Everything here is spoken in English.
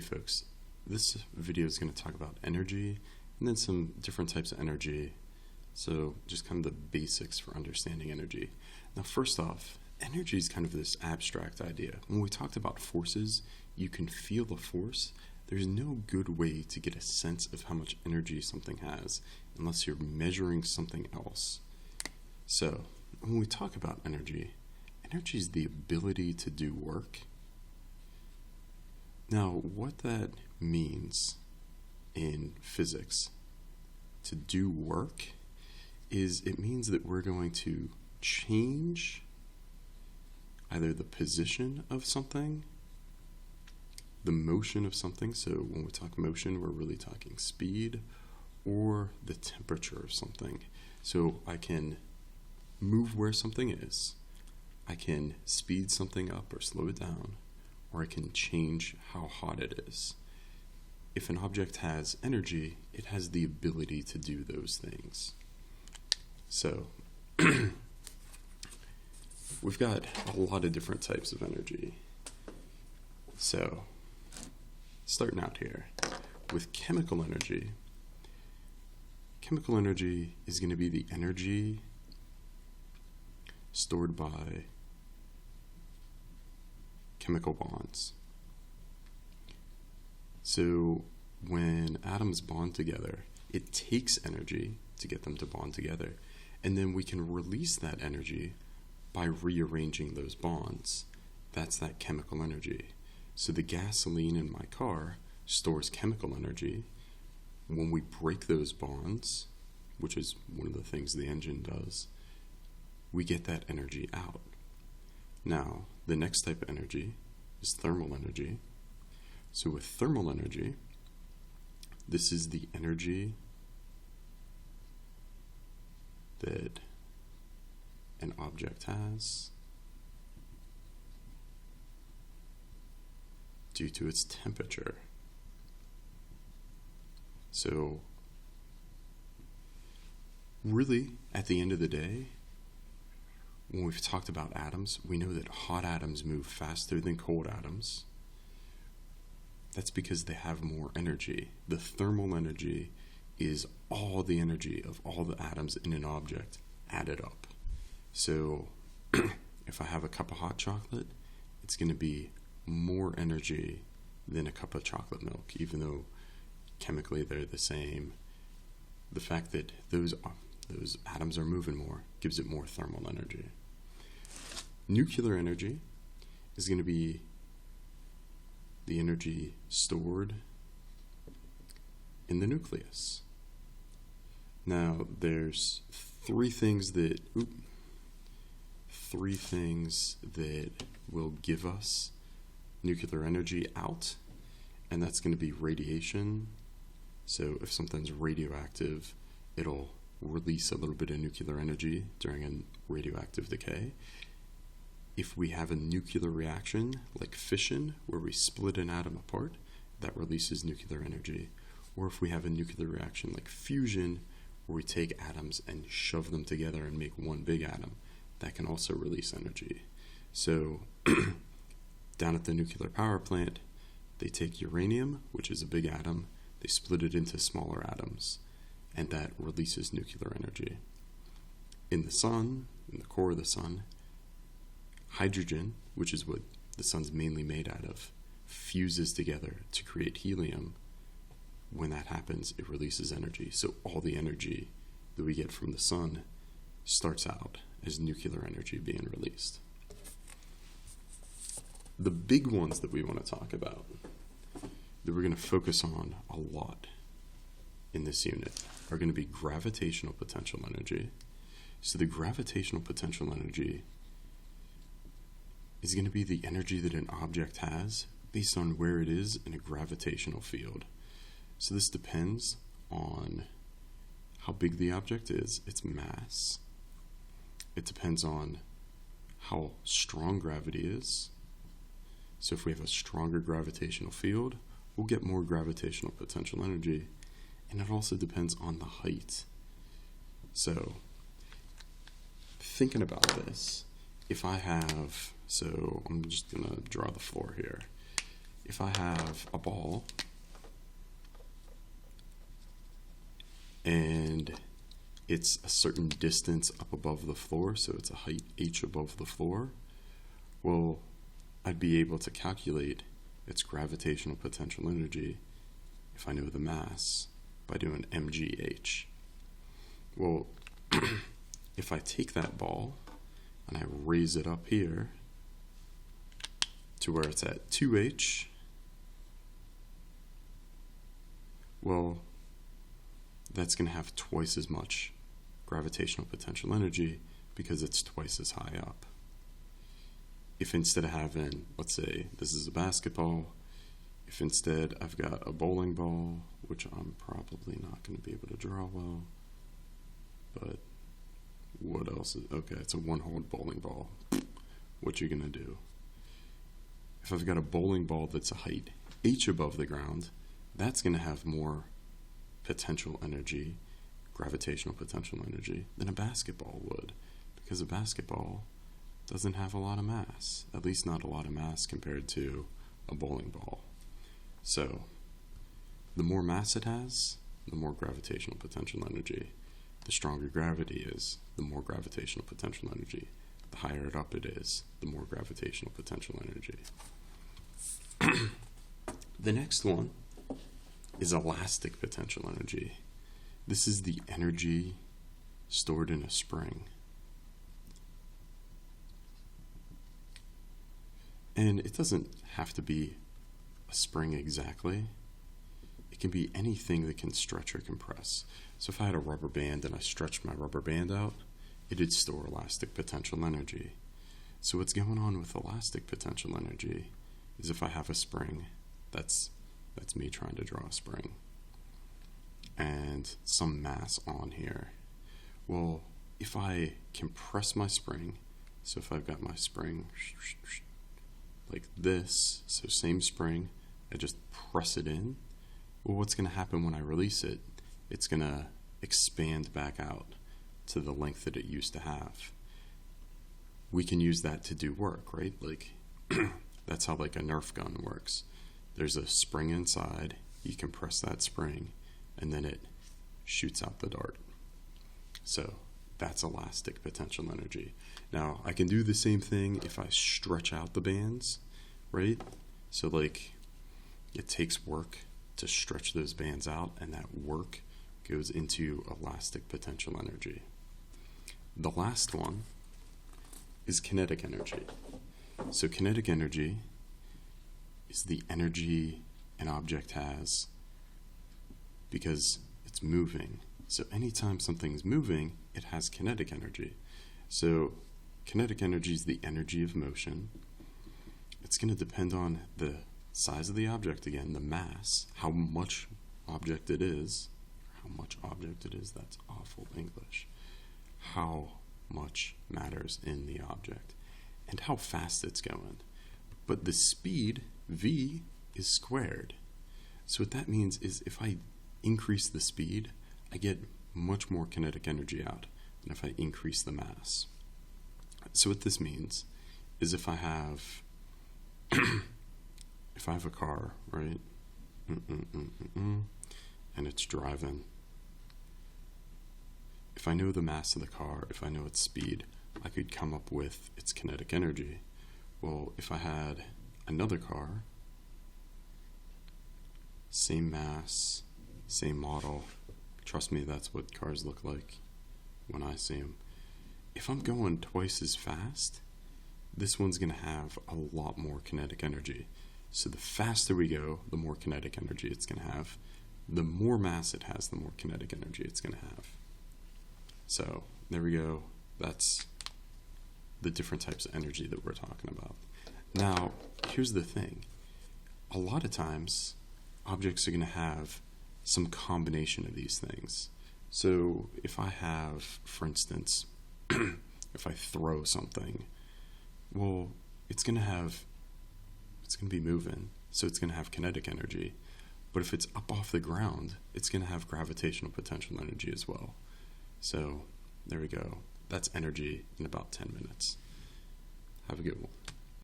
Hey folks, this video is going to talk about energy and then some different types of energy. So just kind of the basics for understanding energy. Now first off, energy is kind of this abstract idea. When we talked about forces, you can feel the force. There's no good way to get a sense of how much energy something has unless you're measuring something else. So when we talk about energy, energy is the ability to do work. Now, what that means in physics, to do work, is it means that we're going to change either the position of something, the motion of something, so when we talk motion, we're really talking speed, or the temperature of something. So I can move where something is, I can speed something up or slow it down, or I can change how hot it is. If an object has energy, it has the ability to do those things. So, we've got a lot of different types of energy. So, starting out here, with chemical energy is going to be the energy stored by chemical bonds. So when atoms bond together, it takes energy to get them to bond together, and then we can release that energy by rearranging those bonds. That's that chemical energy. So the gasoline in my car stores chemical energy. When we break those bonds, which is one of the things the engine does, we get that energy out. Now, the next type of energy is thermal energy. So with thermal energy, this is the energy that an object has due to its temperature. So, really, at the end of the day, when we've talked about atoms, we know that hot atoms move faster than cold atoms. That's because they have more energy. The thermal energy is all the energy of all the atoms in an object added up. So if I have a cup of hot chocolate, it's going to be more energy than a cup of chocolate milk, even though chemically they're the same. The fact that those atoms are moving more gives it more thermal energy. Nuclear energy is going to be the energy stored in the nucleus. Now, there's three things that will give us nuclear energy out, and that's going to be radiation. So if something's radioactive, it'll release a little bit of nuclear energy during a radioactive decay. If we have a nuclear reaction like fission, where we split an atom apart, that releases nuclear energy. Or if we have a nuclear reaction like fusion, where we take atoms and shove them together and make one big atom, that can also release energy. So down at the nuclear power plant, they take uranium, which is a big atom, they split it into smaller atoms, and that releases nuclear energy. In the sun, in the core of the sun, hydrogen, which is what the sun's mainly made out of, fuses together to create helium. When that happens, it releases energy. So all the energy that we get from the sun starts out as nuclear energy being released. The big ones that we want to talk about, that we're going to focus on a lot in this unit, are going to be gravitational potential energy. So the gravitational potential energy is going to be the energy that an object has based on where it is in a gravitational field. So this depends on how big the object is, its mass. It depends on how strong gravity is. So if we have a stronger gravitational field, we'll get more gravitational potential energy. And it also depends on the height. So, thinking about this, if I have, so I'm just going to draw the floor here. if I have a ball and it's a certain distance up above the floor, so it's a height h above the floor, well, I'd be able to calculate its gravitational potential energy if I know the mass by doing mgh. Well, if I take that ball and I raise it up here to where it's at 2h, well, that's going to have twice as much gravitational potential energy because it's twice as high up. If instead of having, let's say this is a basketball, if instead I've got a bowling ball, which I'm probably not going to be able to draw well, but what else is, okay, it's a one-hole bowling ball. What you going to do? If I've got a bowling ball that's a height h above the ground, that's going to have more potential energy, gravitational potential energy, than a basketball would, because a basketball doesn't have a lot of mass, at least not a lot of mass compared to a bowling ball. So the more mass it has, the more gravitational potential energy. The stronger gravity is, the more gravitational potential energy. The higher it up it is, the more gravitational potential energy. The next one is elastic potential energy. This is the energy stored in a spring. And it doesn't have to be a spring exactly. It can be anything that can stretch or compress. So if I had a rubber band and I stretched my rubber band out, it'd store elastic potential energy. So what's going on with elastic potential energy is if I have a spring, that's me trying to draw a spring, and some mass on here. Well, if I compress my spring, so if I've got my spring like this, so same spring, I just press it in, well, what's going to happen when I release it? It's going to expand back out to the length that it used to have. We can use that to do work, right? Like, that's how like a Nerf gun works. There's a spring inside, you compress that spring, and then it shoots out the dart. So that's elastic potential energy. Now, I can do the same thing if I stretch out the bands, right? So like, it takes work to stretch those bands out, and that work goes into elastic potential energy. The last one is kinetic energy. So kinetic energy is the energy an object has because it's moving. So anytime something's moving, it has kinetic energy. So kinetic energy is the energy of motion. It's going to depend on the size of the object again, the mass, how much object it is. How much object it is, that's awful English. How much matters in the object and how fast it's going. But the speed, v, is squared. So what that means is if I increase the speed, I get much more kinetic energy out than if I increase the mass. So what this means is if I have a car, right, and it's driving, if I know the mass of the car, if I know its speed, I could come up with its kinetic energy. Well, if I had another car, same mass, same model, trust me, that's what cars look like when I see them. If I'm going twice as fast, this one's going to have a lot more kinetic energy. So the faster we go, the more kinetic energy it's going to have. The more mass it has, the more kinetic energy it's going to have. So there we go. That's the different types of energy that we're talking about. Now, here's the thing. A lot of times, objects are going to have some combination of these things. So if I have, for instance, if I throw something, well, it's going to be moving, so it's going to have kinetic energy. But if it's up off the ground, it's going to have gravitational potential energy as well. So there we go. That's energy in about 10 minutes. Have a good one.